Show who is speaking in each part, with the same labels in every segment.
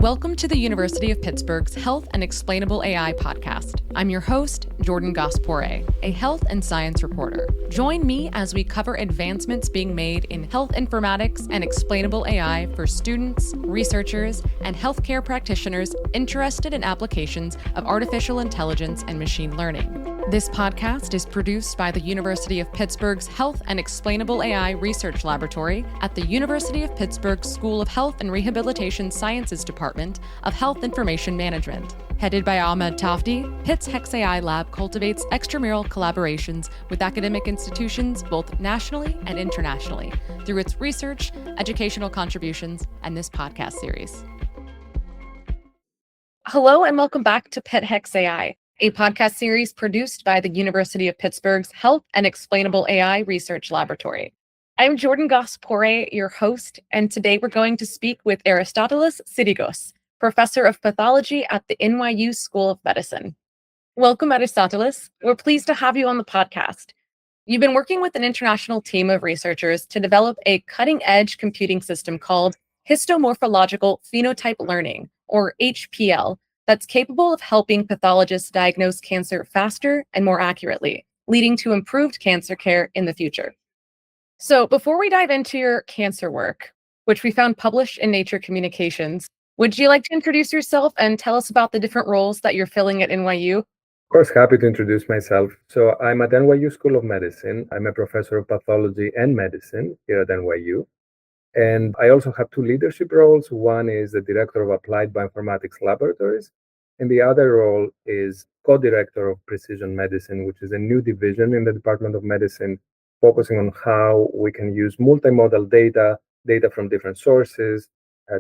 Speaker 1: Welcome to the University of Pittsburgh's Health and Explainable AI podcast. I'm your host, Jordan Gass-Poore, a health and science reporter. Join me as we cover advancements being made in health informatics and explainable AI for students, researchers, and healthcare practitioners interested in applications of artificial intelligence and machine learning. This podcast is produced by the University of Pittsburgh's Health and Explainable AI Research Laboratory at the University of Pittsburgh School of Health and Rehabilitation Sciences Department of Health Information Management. Headed by Ahmad Tafti, Pitt's HexAI Lab cultivates extramural collaborations with academic institutions both nationally and internationally through its research, educational contributions, and this podcast series. Hello and welcome back to Pitt HexAI, a podcast series produced by the University of Pittsburgh's Health and Explainable AI Research Laboratory. I'm Jordan Gass-Poore, your host, and today we're going to speak with Aristotelis Tsirigos, professor of pathology at the NYU School of Medicine. Welcome, Aristotelis. We're pleased to have you on the podcast. You've been working with an international team of researchers to develop a cutting-edge computing system called histomorphological phenotype learning, or HPL, that's capable of helping pathologists diagnose cancer faster and more accurately, leading to improved cancer care in the future. So before we dive into your cancer work, which we found published in Nature Communications, would you like to introduce yourself and tell us about the different roles that you're filling at NYU?
Speaker 2: Of course, happy to introduce myself. So I'm at NYU School of Medicine. I'm a professor of pathology and medicine here at NYU. And I also have two leadership roles. One is the director of applied bioinformatics laboratories, and the other role is co-director of precision medicine, which is a new division in the Department of Medicine, focusing on how we can use multimodal data from different sources,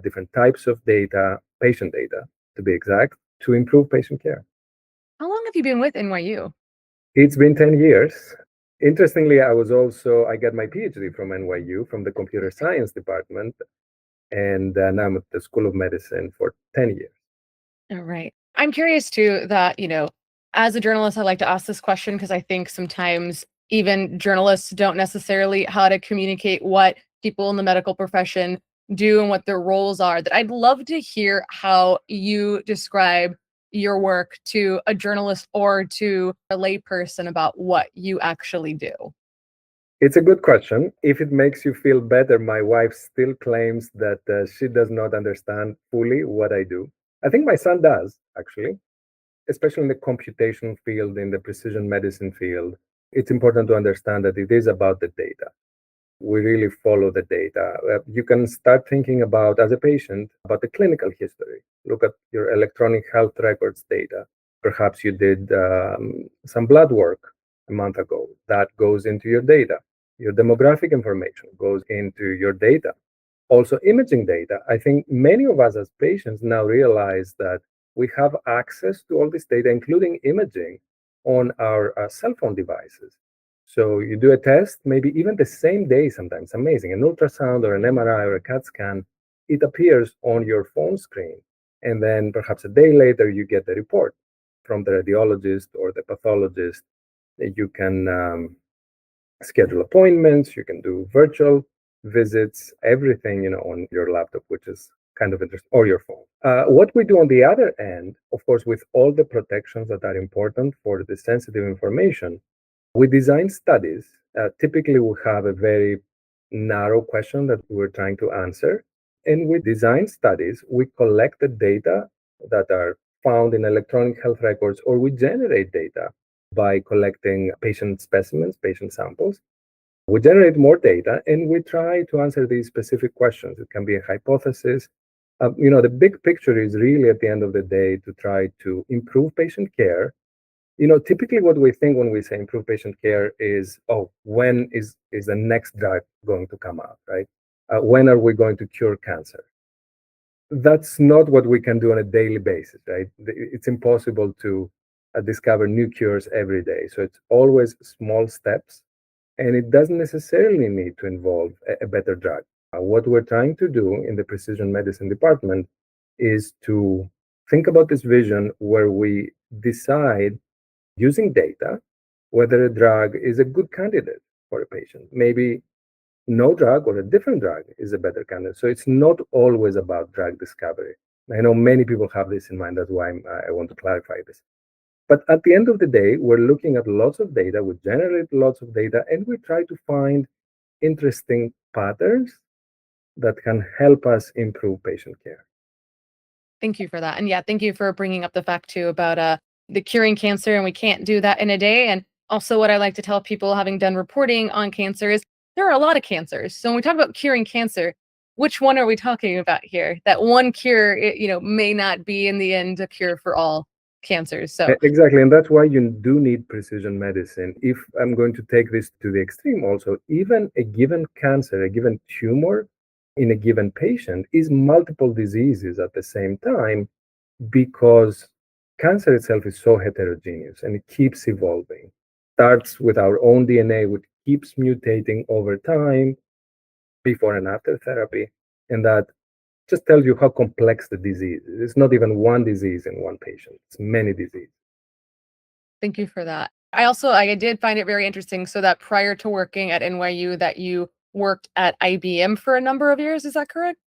Speaker 2: different types of data, patient data to be exact, to improve patient care.
Speaker 1: How long have you been with NYU?
Speaker 2: It's been 10 years. Interestingly, I got my PhD from NYU, from the computer science department, and now I'm at the School of Medicine for 10 years.
Speaker 1: All right. I'm curious too that, as a journalist, I like to ask this question because I think sometimes even journalists don't necessarily how to communicate what people in the medical profession do and what their roles are. That I'd love to hear how you describe your work to a journalist or to a layperson about what you actually do.
Speaker 2: It's a good question. If it makes you feel better, my wife still claims that she does not understand fully what I do. I think my son does, actually, especially in the computation field, in the precision medicine field. It's important to understand that it is about the data. We really follow the data. You can start thinking about, as a patient, about the clinical history. Look at your electronic health records data. Perhaps you did some blood work a month ago. That goes into your data. Your demographic information goes into your data. Also, imaging data. I think many of us as patients now realize that we have access to all this data, including imaging, on our cell phone devices. So you do a test, maybe even the same day sometimes, amazing, an ultrasound or an MRI or a CAT scan, it appears on your phone screen. And then perhaps a day later, you get the report from the radiologist or the pathologist. You can schedule appointments, you can do virtual visits, everything, on your laptop, which is kind of interesting, or your phone. What we do on the other end, of course, with all the protections that are important for the sensitive information, we design studies. Typically, we have a very narrow question that we're trying to answer. And we design studies. We collect the data that are found in electronic health records, or we generate data by collecting patient specimens, patient samples. We generate more data, and we try to answer these specific questions. It can be a hypothesis. The big picture is really, at the end of the day, to try to improve patient care. Typically what we think when we say improve patient care is, when is the next drug going to come out, right? When are we going to cure cancer? That's not what we can do on a daily basis, right? It's impossible to discover new cures every day. So it's always small steps, and it doesn't necessarily need to involve a better drug. What we're trying to do in the precision medicine department is to think about this vision where we decide, using data, whether a drug is a good candidate for a patient. Maybe no drug or a different drug is a better candidate. So it's not always about drug discovery. I know many people have this in mind. That's why I want to clarify this. But at the end of the day, we're looking at lots of data, we generate lots of data, and we try to find interesting patterns that can help us improve patient care.
Speaker 1: Thank you for that. And yeah, thank you for bringing up the fact too about the curing cancer, and we can't do that in a day. And also, what I like to tell people, having done reporting on cancer, is there are a lot of cancers. So when we talk about curing cancer, which one are we talking about here? That one cure, may not be in the end a cure for all cancers. So
Speaker 2: Exactly. And that's why you do need precision medicine. If I'm going to take this to the extreme also, even a given cancer, a given tumor in a given patient is multiple diseases at the same time, because cancer itself is so heterogeneous and it keeps evolving. Starts with our own DNA, which keeps mutating over time, before and after therapy. And that just tells you how complex the disease is. It's not even one disease in one patient, it's many diseases.
Speaker 1: thank you for that. I did find it very interesting. So that prior to working at NYU, that you worked at IBM for a number of years. Is that correct?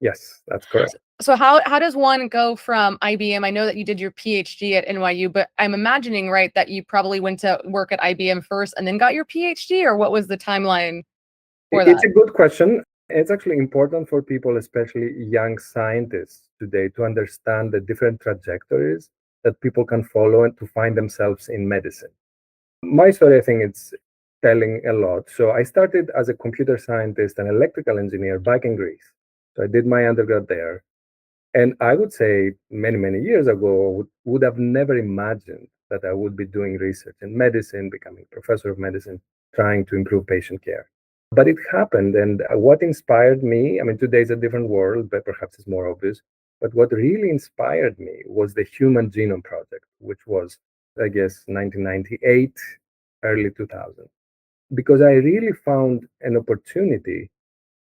Speaker 2: Yes, that's correct.
Speaker 1: So how does one go from IBM? I know that you did your PhD at NYU, but I'm imagining, right, that you probably went to work at IBM first and then got your PhD, or what was the timeline for
Speaker 2: It's
Speaker 1: that?
Speaker 2: a good question. It's actually important for people, especially young scientists today, to understand the different trajectories that people can follow and to find themselves in medicine. My story, I think it's telling a lot. So I started as a computer scientist and electrical engineer back in Greece. So I did my undergrad there. And I would say many, many years ago, would have never imagined that I would be doing research in medicine, becoming professor of medicine, trying to improve patient care. But it happened. And what inspired me, I mean, today's a different world, but perhaps it's more obvious. But what really inspired me was the Human Genome Project, which was, I guess, 1998, early 2000, because I really found an opportunity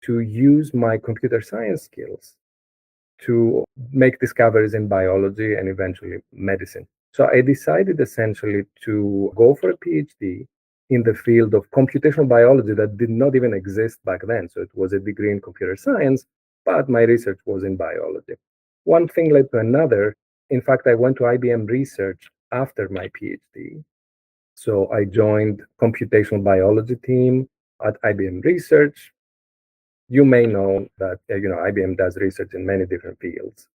Speaker 2: to use my computer science skills to make discoveries in biology and eventually medicine. So I decided essentially to go for a PhD in the field of computational biology that did not even exist back then. So it was a degree in computer science, but my research was in biology. One thing led to another. In fact, I went to IBM Research after my PhD. So I joined computational biology team at IBM Research. You may know that IBM does research in many different fields,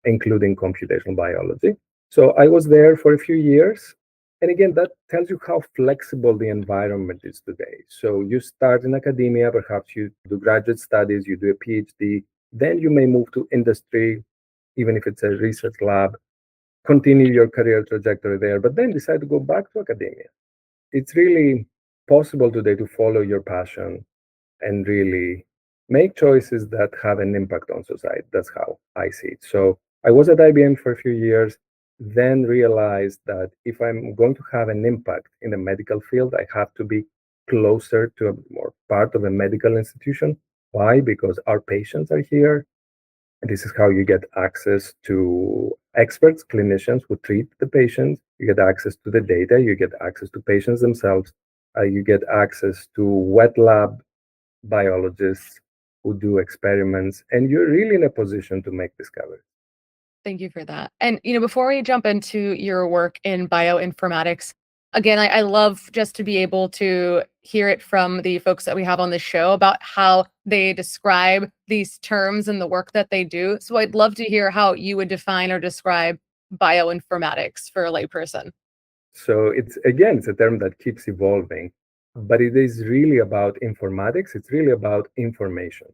Speaker 2: including computational biology. So I was there for a few years. And again, that tells you how flexible the environment is today. So you start in academia, perhaps you do graduate studies, you do a PhD, then you may move to industry, even if it's a research lab, continue your career trajectory there, but then decide to go back to academia. It's really possible today to follow your passion and really make choices that have an impact on society. That's how I see it. So I was at IBM for a few years, then realized that if I'm going to have an impact in the medical field, I have to be closer to a more part of a medical institution. Why? Because our patients are here. This is how you get access to experts, clinicians who treat the patients. You get access to the data. You get access to patients themselves. You get access to wet lab biologists who do experiments, and you're really in a position to make discoveries.
Speaker 1: Thank you for that. And before we jump into your work in bioinformatics, again, I love just to be able to hear it from the folks that we have on the show about how they describe these terms and the work that they do. So I'd love to hear how you would define or describe bioinformatics for a layperson.
Speaker 2: So it's a term that keeps evolving, but it is really about informatics. It's really about information.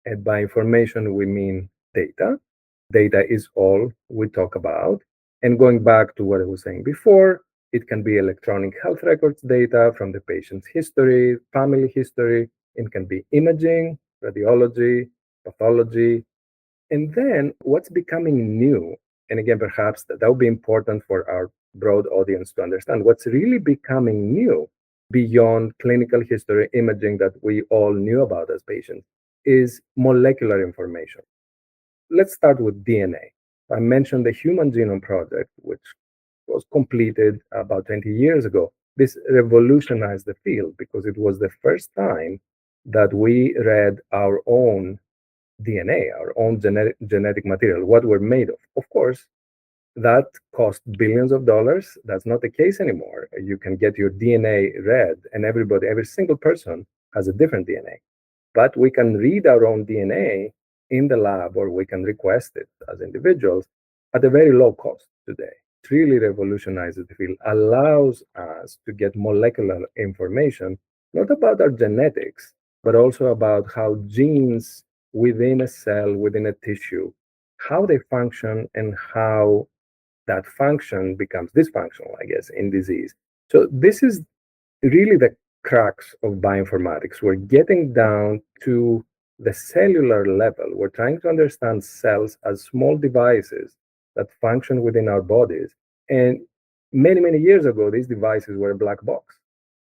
Speaker 2: And by information, we mean data. Data is all we talk about. And going back to what I was saying before, it can be electronic health records data from the patient's history, family history. It can be imaging, radiology, pathology. And then what's becoming new, and again, perhaps that would be important for our broad audience to understand, what's really becoming new beyond clinical history imaging that we all knew about as patients is molecular information. Let's start with DNA. I mentioned the Human Genome Project, which was completed about 20 years ago. This revolutionized the field because it was the first time that we read our own DNA, our own genetic material, what we're made of. Of course, that cost billions of dollars. That's not the case anymore. You can get your DNA read, and every single person has a different DNA. But we can read our own DNA in the lab, or we can request it as individuals at a very low cost today. It really revolutionizes the field, allows us to get molecular information, not about our genetics, but also about how genes within a cell, within a tissue, how they function and how that function becomes dysfunctional, I guess, in disease. So this is really the crux of bioinformatics. We're getting down to the cellular level. We're trying to understand cells as small devices that function within our bodies. And many, many years ago, these devices were a black box.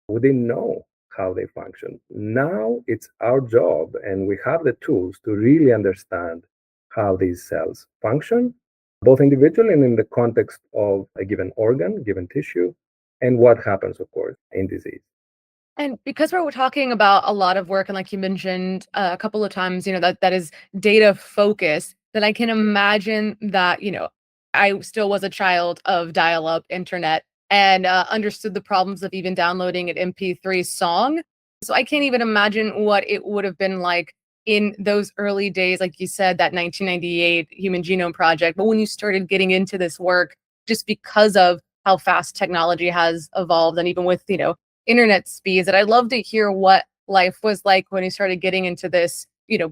Speaker 2: We didn't know how they function. Now it's our job, and we have the tools to really understand how these cells function, both individually and in the context of a given organ, given tissue, and what happens, of course, in disease.
Speaker 1: And because we're talking about a lot of work, and like you mentioned a couple of times, that is data focused, then I can imagine that, I still was a child of dial-up internet and understood the problems of even downloading an MP3 song. So I can't even imagine what it would have been like in those early days, like you said, that 1998 Human Genome Project. But when you started getting into this work, just because of how fast technology has evolved, and even with, internet speeds, that I'd love to hear what life was like when you started getting into this,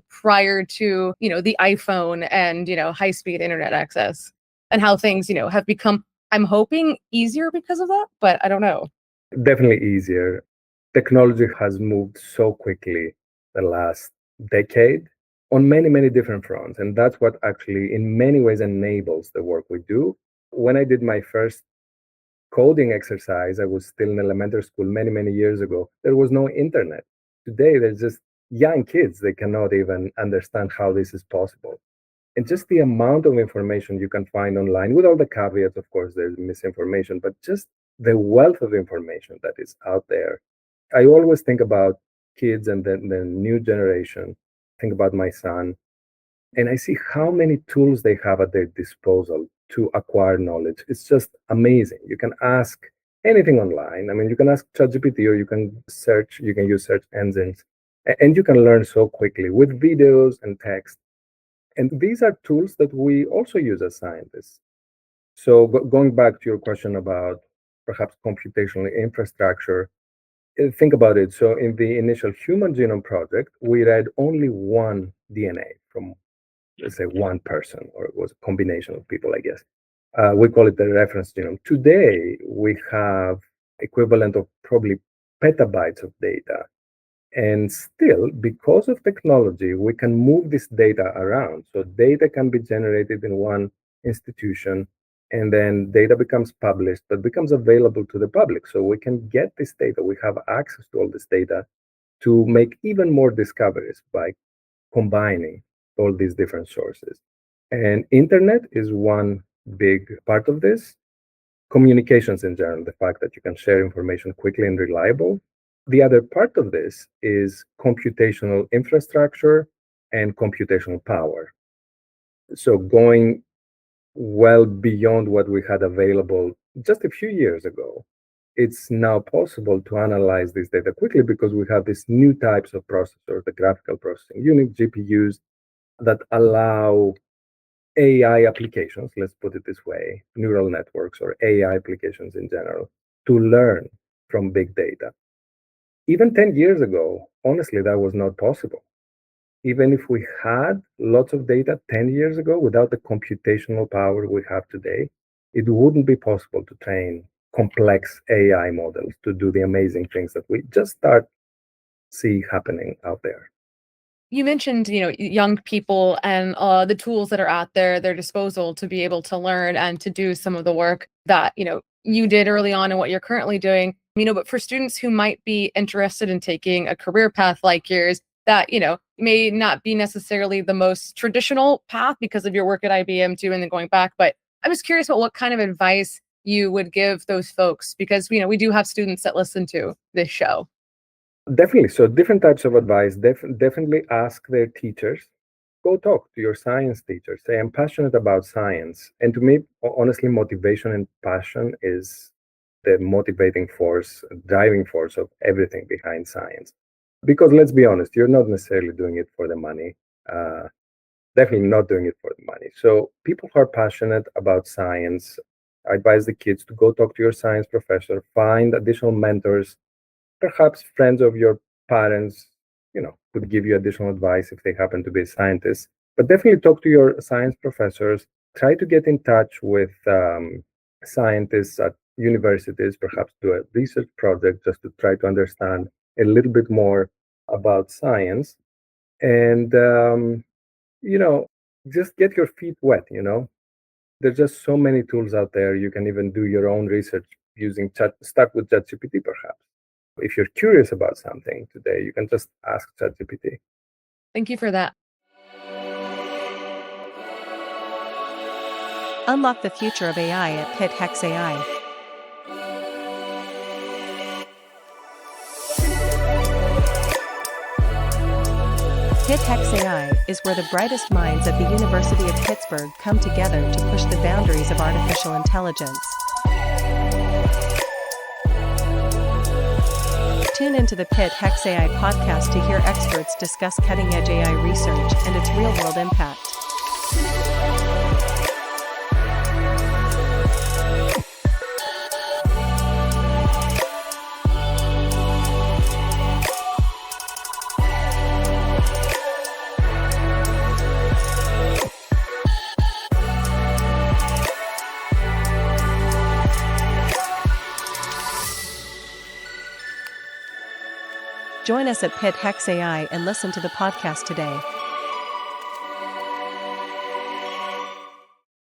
Speaker 1: prior to, the iPhone and, high-speed internet access, and how things, have become, I'm hoping, easier because of that, but I don't know.
Speaker 2: Definitely easier. Technology has moved so quickly the last decade on many, many different fronts. And that's what actually, in many ways, enables the work we do. When I did my first coding exercise, I was still in elementary school many, many years ago. There was no internet. Today, there's just young kids, they cannot even understand how this is possible. And just the amount of information you can find online, with all the caveats, of course, there's misinformation, but just the wealth of information that is out there. I always think about kids and the new generation, think about my son, and I see how many tools they have at their disposal to acquire knowledge. It's just amazing. You can ask anything online. I mean, you can ask ChatGPT, or you can search, you can use search engines, and you can learn so quickly with videos and text. And these are tools that we also use as scientists. So going back to your question about perhaps computational infrastructure, think about it. So in the initial Human Genome Project, we read only one DNA from, let's say, one person, or it was a combination of people, I guess. We call it the reference genome. Today, we have equivalent of probably petabytes of data. And still, because of technology, we can move this data around. So data can be generated in one institution, and then data becomes published, but becomes available to the public. So we can get this data, we have access to all this data to make even more discoveries by combining all these different sources. And internet is one big part of this. Communications in general, the fact that you can share information quickly and reliable. The other part of this is computational infrastructure and computational power. So going well beyond what we had available just a few years ago, it's now possible to analyze this data quickly because we have these new types of processors, the graphical processing unit, GPUs, that allow AI applications, let's put it this way, neural networks or AI applications in general, to learn from big data. Even 10 years ago, honestly, that was not possible. Even if we had lots of data 10 years ago, without the computational power we have today, it wouldn't be possible to train complex AI models to do the amazing things that we just start see happening out there.
Speaker 1: You mentioned, young people and the tools that are out there at their disposal to be able to learn and to do some of the work that, you did early on and what you're currently doing, but for students who might be interested in taking a career path like yours that, may not be necessarily the most traditional path because of your work at IBM too, and then going back. But I was curious about what kind of advice you would give those folks, because, we do have students that listen to this show.
Speaker 2: Definitely. So different types of advice. Definitely ask their teachers. go talk to your science teacher. Say, I'm passionate about science. And to me, honestly, motivation and passion is the motivating force, driving force of everything behind science. Because let's be honest, you're not necessarily doing it for the money. Definitely not doing it for the money. So people who are passionate about science, I advise the kids to go talk to your science professor, find additional mentors, perhaps friends of your parents, could give you additional advice if they happen to be scientists. But definitely talk to your science professors. Try to get in touch with scientists at universities, perhaps do a research project just to try to understand a little bit more about science. And, just get your feet wet, There's just so many tools out there. You can even do your own research using start with ChatGPT, perhaps. If you're curious about something today, you can just ask ChatGPT.
Speaker 1: Thank you for that.
Speaker 3: Unlock the future of AI at Pitt HexAI. Pitt HexAI is where the brightest minds at the University of Pittsburgh come together to push the boundaries of artificial intelligence. Tune into the Pitt HexAI podcast to hear experts discuss cutting-edge AI research and its real-world impact. Join us at Pitt HexAI and listen to the podcast today.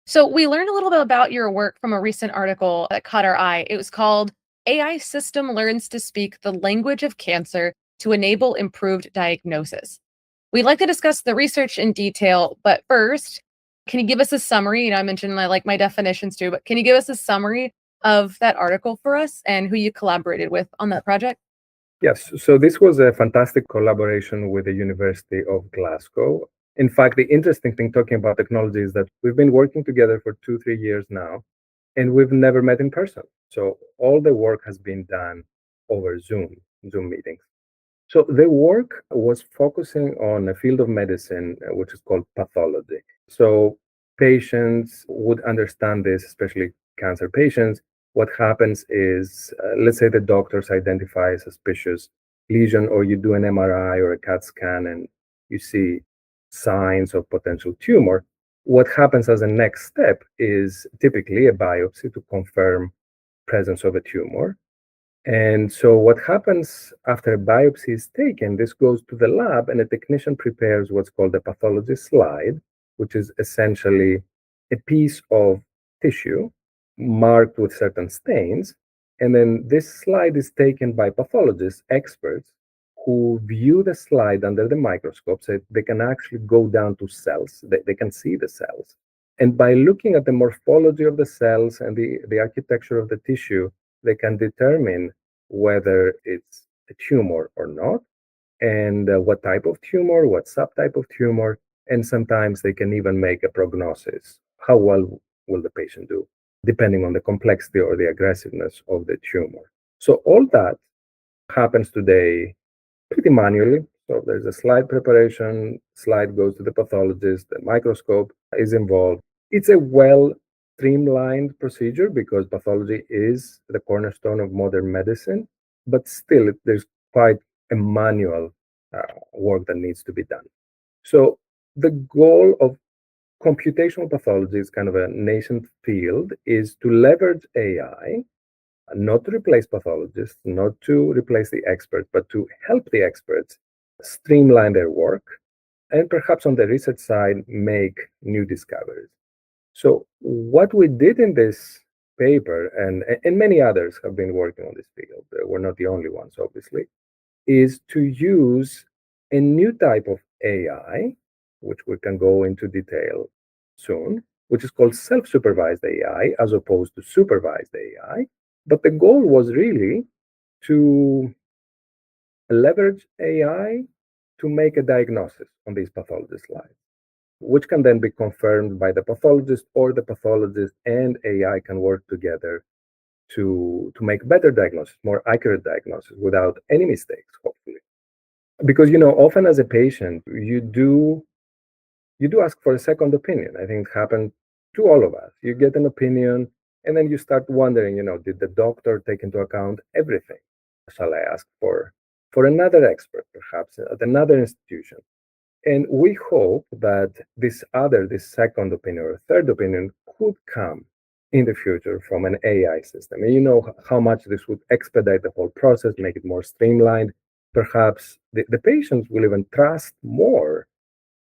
Speaker 1: So we learned a little bit about your work from a recent article that caught our eye. It was called AI System Learns to Speak the Language of Cancer to Enable Improved Diagnosis. We'd like to discuss the research in detail, but first, can you give us a summary? I mentioned I like my definitions too, but can you give us a summary of that article for us and who you collaborated with on that project?
Speaker 2: Yes, so this was a fantastic collaboration with the University of Glasgow. In fact, the interesting thing talking about technology is that we've been working together for 2-3 years now, and we've never met in person. So all the work has been done over Zoom meetings. So the work was focusing on a field of medicine, which is called pathology. So patients would understand this, especially cancer patients. What happens is, let's say the doctors identify a suspicious lesion, or you do an MRI or a CAT scan and you see signs of potential tumor. What happens as a next step is typically a biopsy to confirm presence of a tumor. And so what happens after a biopsy is taken, this goes to the lab and a technician prepares what's called a pathology slide, which is essentially a piece of tissue marked with certain stains. And then this slide is taken by pathologists, experts, who view the slide under the microscope so they can actually go down to cells. They can see the cells. And by looking at the morphology of the cells and the architecture of the tissue, they can determine whether it's a tumor or not, and what type of tumor, what subtype of tumor, and sometimes they can even make a prognosis. How well will the patient do, depending on the complexity or the aggressiveness of the tumor. So all that happens today pretty manually. So there's a slide preparation, slide goes to the pathologist, the microscope is involved. It's a well streamlined procedure because pathology is the cornerstone of modern medicine, but still there's quite a manual work that needs to be done. So the goal of computational pathology is kind of a nascent field, is to leverage AI, not to replace pathologists, not to replace the experts, but to help the experts streamline their work and perhaps on the research side make new discoveries. So what we did in this paper, and many others have been working on this field, we're not the only ones, obviously, is to use a new type of AI, which we can go into detail soon, which is called self-supervised AI as opposed to supervised AI. But the goal was really to leverage AI to make a diagnosis on these pathology slides. which can then be confirmed by the pathologist, or the pathologist and AI can work together to make better diagnosis, more accurate diagnosis without any mistakes, hopefully. Because, often as a patient, you do ask for a second opinion. I think it happened to all of us. You get an opinion, and then you start wondering, did the doctor take into account everything? Shall I ask for another expert, perhaps at another institution? And we hope that this second opinion or third opinion could come in the future from an AI system. And how much this would expedite the whole process, make it more streamlined. Perhaps the patients will even trust more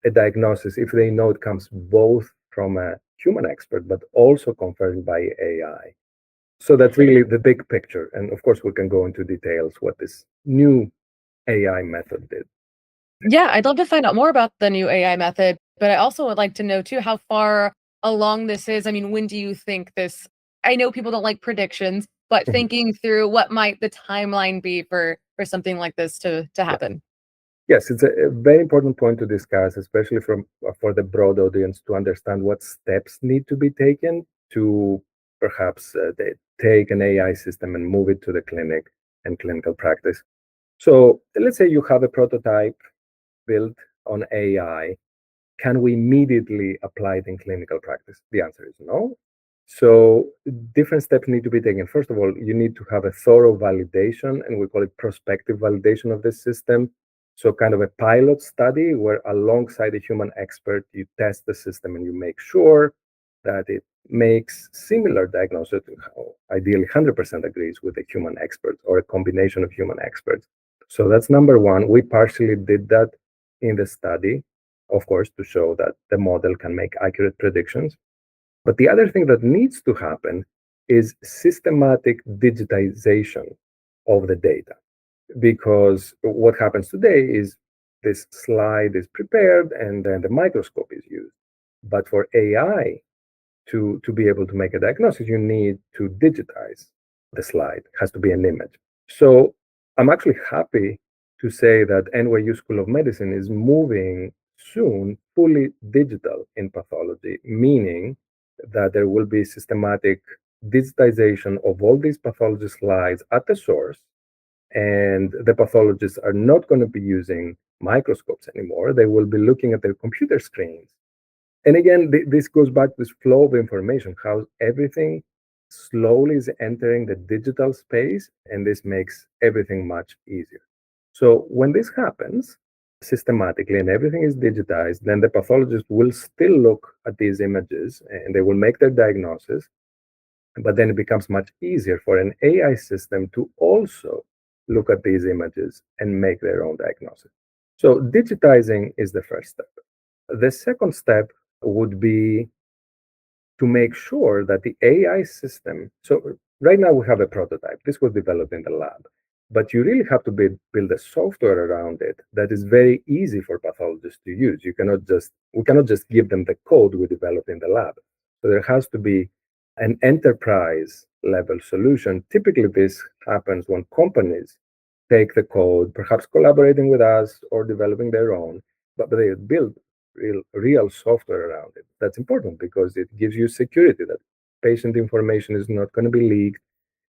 Speaker 2: a diagnosis if they know it comes both from a human expert, but also confirmed by AI. So that's really the big picture. And of course, we can go into details what this new AI method did.
Speaker 1: Yeah, I'd love to find out more about the new AI method, but I also would like to know too how far along this is. I mean, when do you think this? I know people don't like predictions, but thinking through what might the timeline be for something like this to happen.
Speaker 2: Yes, it's a very important point to discuss, especially for the broad audience, to understand what steps need to be taken to perhaps take an AI system and move it to the clinic and clinical practice. So let's say you have a prototype built on AI. Can we immediately apply it in clinical practice? The answer is no. So different steps need to be taken. First of all, you need to have a thorough validation, and we call it prospective validation of this system. So kind of a pilot study where alongside a human expert, you test the system and you make sure that it makes similar diagnosis, ideally 100% agrees with a human expert or a combination of human experts. So that's number one. We partially did that in the study, of course, to show that the model can make accurate predictions. But the other thing that needs to happen is systematic digitization of the data. Because what happens today is this slide is prepared and then the microscope is used. But for AI to be able to make a diagnosis, you need to digitize the slide. It has to be an image. So I'm actually happy to say that NYU School of Medicine is moving soon fully digital in pathology, meaning that there will be systematic digitization of all these pathology slides at the source, and the pathologists are not going to be using microscopes anymore. They will be looking at their computer screens. And again, this goes back to this flow of information, how everything slowly is entering the digital space, and this makes everything much easier. So when this happens systematically and everything is digitized, then the pathologist will still look at these images and they will make their diagnosis. But then it becomes much easier for an AI system to also look at these images and make their own diagnosis. So digitizing is the first step. The second step would be to make sure that the AI system, so right now we have a prototype. This was developed in the lab, but you really have to build a software around it that is very easy for pathologists to use. We cannot just give them the code we developed in the lab. So there has to be an enterprise level solution. Typically, this happens when companies take the code, perhaps collaborating with us or developing their own, but they build real software around it. That's important because it gives you security that patient information is not going to be leaked,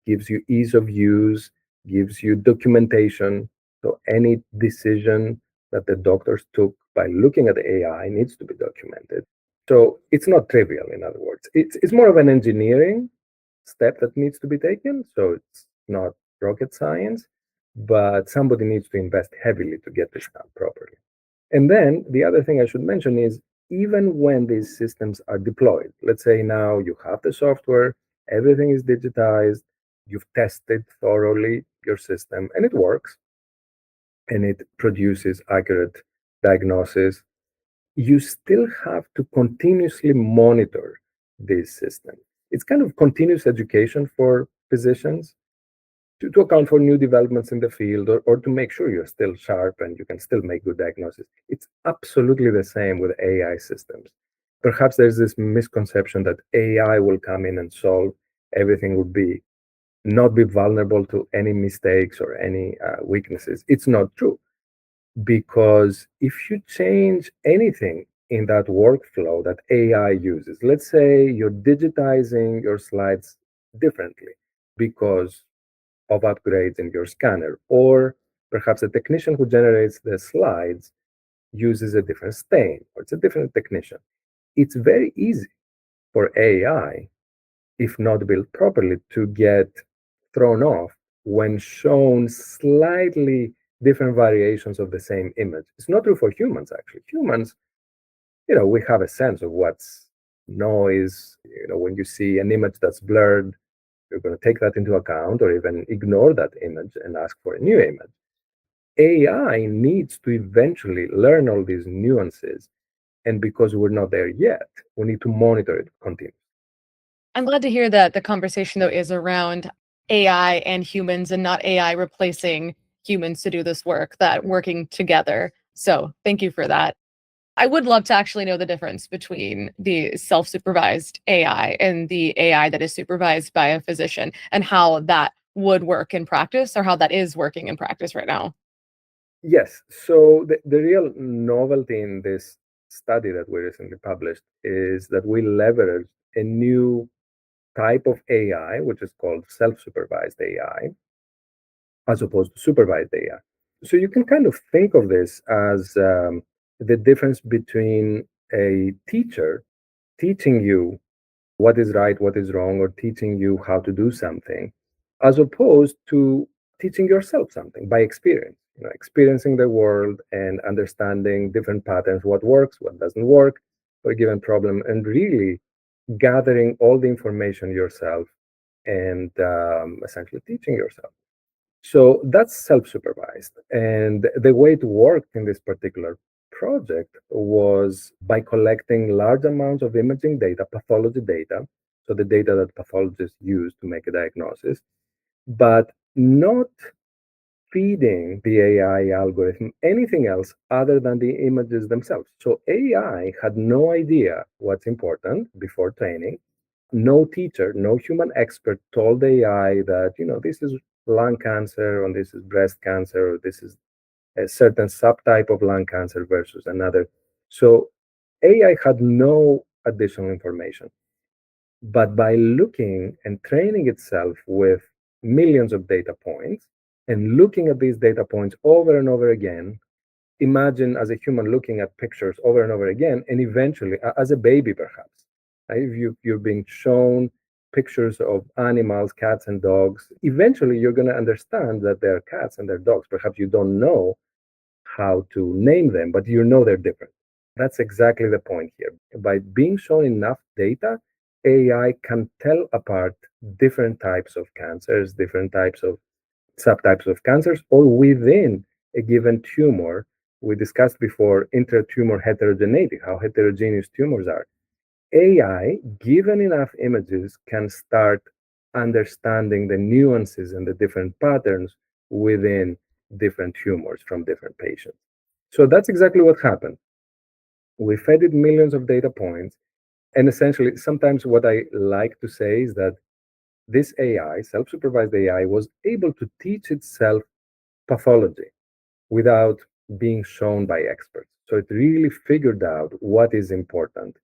Speaker 2: gives you ease of use, gives you documentation. So any decision that the doctors took by looking at the AI needs to be documented. So it's not trivial, in other words. It's more of an engineering step that needs to be taken. So it's not rocket science, but somebody needs to invest heavily to get this done properly. And then the other thing I should mention is even when these systems are deployed, let's say now you have the software, everything is digitized, you've tested thoroughly your system, and it works, and it produces accurate diagnosis, you still have to continuously monitor this system. It's kind of continuous education for physicians to account for new developments in the field, or to make sure you're still sharp and you can still make good diagnosis. It's absolutely the same with AI systems. Perhaps there's this misconception that AI will come in and solve everything, would be not be vulnerable to any mistakes or any weaknesses. It's not true. Because if you change anything in that workflow that AI uses. Let's say you're digitizing your slides differently because of upgrades in your scanner, or perhaps a technician who generates the slides uses a different stain, or it's a different technician. It's very easy for AI, if not built properly, to get thrown off when shown slightly different variations of the same image. It's not true for humans, actually. Humans, we have a sense of what's noise. When you see an image that's blurred, you're going to take that into account or even ignore that image and ask for a new image. AI needs to eventually learn all these nuances. And because we're not there yet, we need to monitor it continuously.
Speaker 1: I'm glad to hear that the conversation, though, is around AI and humans and not AI replacing humans to do this work, that working together. So thank you for that. I would love to actually know the difference between the self-supervised AI and the AI that is supervised by a physician, and how that would work in practice, or how that is working in practice right now.
Speaker 2: Yes. So the real novelty in this study that we recently published is that we leveraged a new type of AI, which is called self-supervised AI, as opposed to supervised AI. So you can kind of think of this as the difference between a teacher teaching you what is right, what is wrong, or teaching you how to do something, as opposed to teaching yourself something by experience, experiencing the world and understanding different patterns, what works, what doesn't work for a given problem, and really gathering all the information yourself and essentially teaching yourself. So that's self-supervised. And the way it worked in this particular project was by collecting large amounts of imaging data, pathology data, so the data that pathologists use to make a diagnosis, but not feeding the AI algorithm anything else other than the images themselves. So AI had no idea what's important before training. No teacher, no human expert told AI that, this is lung cancer, or this is breast cancer, or this is a certain subtype of lung cancer versus another. So AI had no additional information. But by looking and training itself with millions of data points and looking at these data points over and over again, imagine as a human looking at pictures over and over again, and eventually, as a baby perhaps, if you're being shown pictures of animals, cats and dogs, eventually you're going to understand that they're cats and they're dogs. Perhaps you don't know how to name them, but you know they're different. That's exactly the point here. By being shown enough data, AI can tell apart different types of cancers, different types of subtypes of cancers, or within a given tumor. We discussed before intratumor heterogeneity, how heterogeneous tumors are. AI, given enough images, can start understanding the nuances and the different patterns within different tumors from different patients. So that's exactly what happened. We fed it millions of data points. And essentially, sometimes what I like to say is that this AI, self-supervised AI, was able to teach itself pathology without being shown by experts. So it really figured out what is important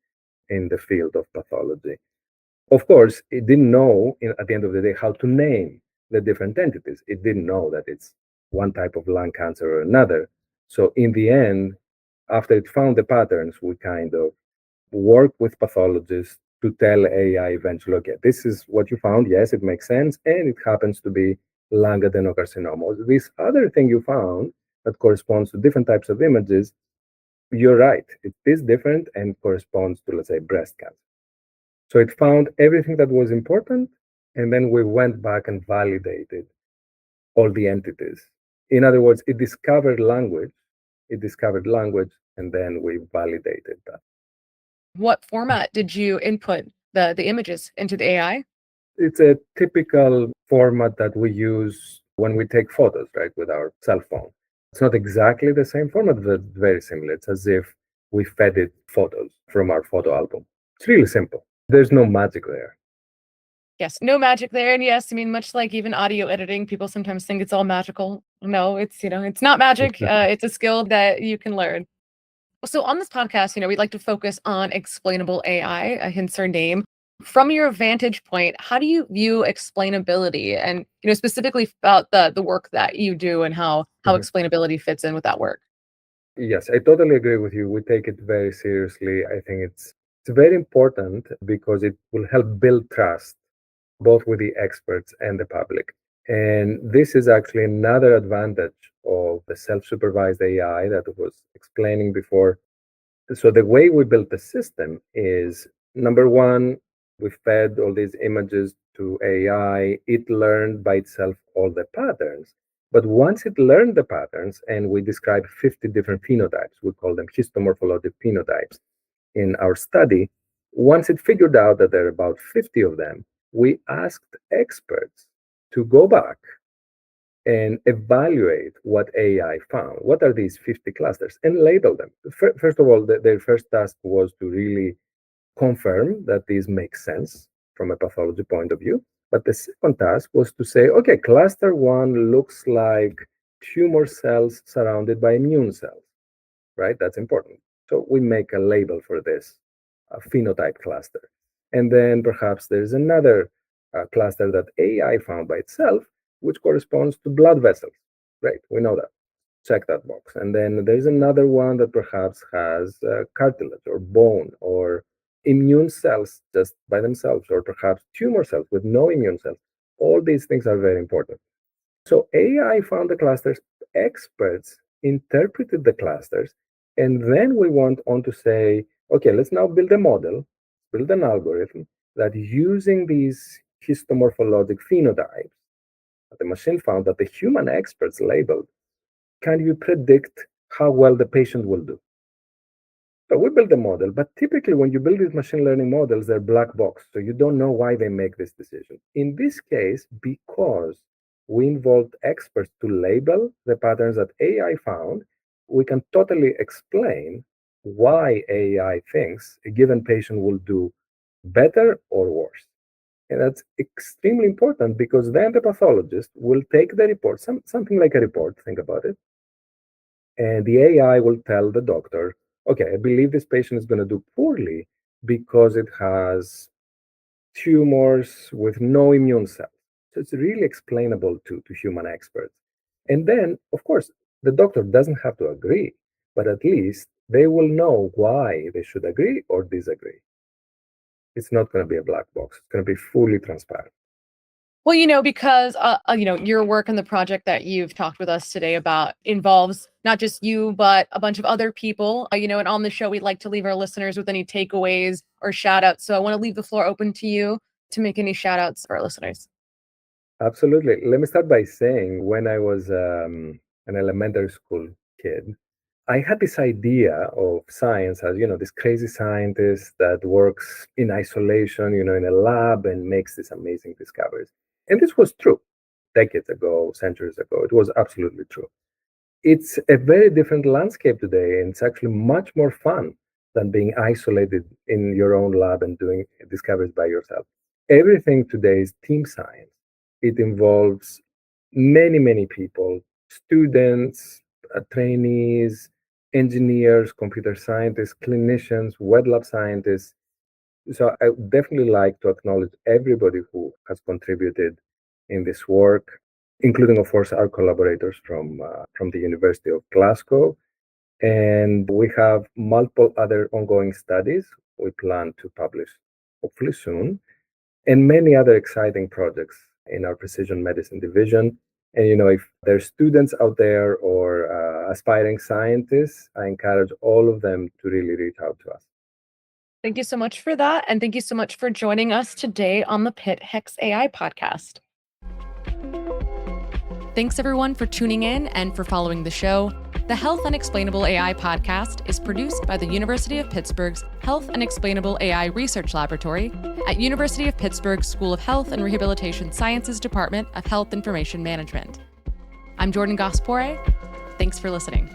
Speaker 2: in the field of pathology. Of course, it didn't know at the end of the day how to name the different entities. It didn't know that it's one type of lung cancer or another. So in the end, after it found the patterns, we kind of work with pathologists to tell AI eventually, okay, this is what you found. Yes, it makes sense. And it happens to be lung adenocarcinoma. This other thing you found that corresponds to different types of images, you're right. It is different and corresponds to, let's say, breast cancer. So it found everything that was important. And then we went back and validated all the entities. In other words, it discovered language. And then we validated that.
Speaker 1: What format did you input the images into the AI?
Speaker 2: It's a typical format that we use when we take photos, right, with our cell phone. It's not exactly the same format, but very similar. It's as if we fed it photos from our photo album. It's really simple. There's no magic there.
Speaker 1: Yes, no magic there. And yes, I mean, much like even audio editing, people sometimes think it's all magical. No, it's not magic. It's a skill that you can learn. So on this podcast, we'd like to focus on explainable AI, hence our name. From your vantage point, how do you view explainability and, specifically about the work that you do and how
Speaker 2: Mhm.
Speaker 1: explainability fits in with that work?
Speaker 2: Yes, I totally agree with you. We take it very seriously. I think it's very important because it will help build trust both with the experts and the public. And this is actually another advantage of the self-supervised AI that I was explaining before. So the way we built the system is, number one, we fed all these images to AI. It learned by itself all the patterns. But once it learned the patterns, and we described 50 different phenotypes, we call them histomorphological phenotypes in our study. Once it figured out that there are about 50 of them, we asked experts to go back and evaluate what AI found. What are these 50 clusters? And label them. First of all, their first task was to really confirm that these make sense from a pathology point of view. But the second task was to say, okay, cluster one looks like tumor cells surrounded by immune cells, right? That's important. So we make a label for this, a phenotype cluster. And then perhaps there's another cluster that AI found by itself, which corresponds to blood vessels. Right, we know that. Check that box. And then there's another one that perhaps has cartilage or bone or immune cells just by themselves, or perhaps tumor cells with no immune cells. All these things are very important. So AI found the clusters, experts interpreted the clusters, and then we went on to say, okay, let's now build a model, build an algorithm that using these histomorphologic phenotypes that the machine found that the human experts labeled, can you predict how well the patient will do? So we build a model, but typically when you build these machine learning models, they're black box. So you don't know why they make this decision. In this case, because we involved experts to label the patterns that AI found, we can totally explain why AI thinks a given patient will do better or worse. And that's extremely important because then the pathologist will take the report, something like a report, think about it, and the AI will tell the doctor, okay, I believe this patient is going to do poorly because it has tumors with no immune cells. So it's really explainable to human experts. And then, of course, the doctor doesn't have to agree, but at least they will know why they should agree or disagree. It's not going to be a black box. It's going to be fully transparent.
Speaker 1: Well, because your work and the project that you've talked with us today about involves not just you, but a bunch of other people. And on the show, we'd like to leave our listeners with any takeaways or shout outs. So I want to leave the floor open to you to make any shout outs for our listeners.
Speaker 2: Absolutely. Let me start by saying when I was an elementary school kid, I had this idea of science as, this crazy scientist that works in isolation, in a lab and makes these amazing discoveries. And this was true decades ago, centuries ago. It was absolutely true. It's a very different landscape today, and it's actually much more fun than being isolated in your own lab and doing discoveries by yourself. Everything today is team science. It involves many, many people, students, trainees, engineers, computer scientists, clinicians, wet lab scientists. So I would definitely like to acknowledge everybody who has contributed in this work, including, of course, our collaborators from the University of Glasgow. And we have multiple other ongoing studies we plan to publish hopefully soon, and many other exciting projects in our precision medicine division. And if there's students out there or aspiring scientists, I encourage all of them to really reach out to us.
Speaker 1: Thank you so much for that. And thank you so much for joining us today on the Pitt HexAI podcast. Thanks everyone for tuning in and for following the show. The Health and Explainable AI podcast is produced by the University of Pittsburgh's Health and Explainable AI Research Laboratory at University of Pittsburgh School of Health and Rehabilitation Sciences Department of Health Information Management. I'm Jordan Gass-Poore. Thanks for listening.